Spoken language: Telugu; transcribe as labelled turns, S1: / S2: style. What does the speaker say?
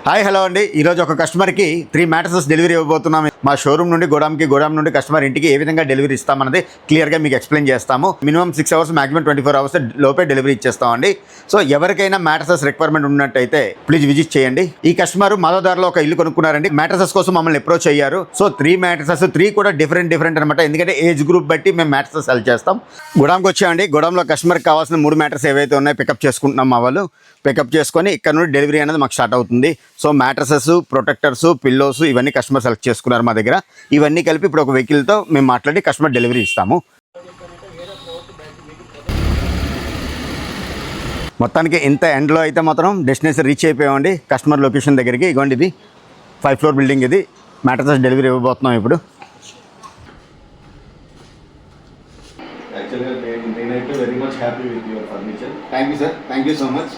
S1: హాయ్ హలో అండి. ఈరోజు ఒక కస్టమర్కి 3 మ్యాట్రసెస్ డెలివరీ ఇవ్వబోతున్నాం. మా షోరూమ్ నుండి గోడామ్ నుండి కస్టమర్ ఇంటికి ఏ విధంగా డెలివరీ ఇస్తామన్నది క్లియర్గా మీకు ఎక్స్ప్లెయిన్ చేస్తాము. మినిమం 6 అవర్స్, మాక్సిమం 24 అవర్స్ లోపే డెలివరీ ఇచ్చేస్తామండి. సో ఎవరికైనా మ్యాట్రసెస్ రిక్వైర్మెంట్ ఉన్నట్టయితే ప్లీజ్ విజిట్ చేయండి. ఈ కస్టమర్ మాధవదార్లో ఒక ఇల్లు కొనుక్కున్నారండి. మ్యాట్రసెస్ కోసం మమ్మల్ని అప్రోచ్ అయ్యారు. సో 3 మ్యాట్రసెస్, 3 కూడా డిఫరెంట్ అనమాట. ఎందుకంటే ఏజ్ గ్రూప్ బట్టి మేము మ్యాట్రసెస్ సెల్ చేస్తాం. గోడామ్కి వచ్చామండి. గోడామ్లో కస్టమర్కి కావాల్సిన 3 మ్యాట్రస్ ఏవైతే ఉన్నాయో పికప్ చేసుకుంటున్నాం. మా వాళ్ళు పికప్ చేసుకొని ఇక్కడ నుండి డెలివరీ అనేది మాకు స్టార్ట్ అవుతుంది. సో మ్యాట్రసెస్, ప్రొటెక్టర్స్, పిల్లోస్ ఇవన్నీ కస్టమర్ సెలెక్ట్ చేసుకున్నారు మా దగ్గర. ఇవన్నీ కలిపి ఇప్పుడు ఒక వెహికల్తో మేము మాట్లాడి కస్టమర్ డెలివరీ ఇస్తాము. మొత్తానికి ఇంత ఎండ్లో అయితే మాత్రం డెస్టినేషన్ రీచ్ అయిపోయామండి. కస్టమర్ లొకేషన్ దగ్గరికి. ఇగోండి, ఇది 5th ఫ్లోర్ బిల్డింగ్. ఇది మ్యాట్రసెస్ డెలివరీ ఇవ్వబోతున్నాం ఇప్పుడు.
S2: Actually, నేనైతే very much happy with your furniture.
S1: Thank you sir, thank you so much.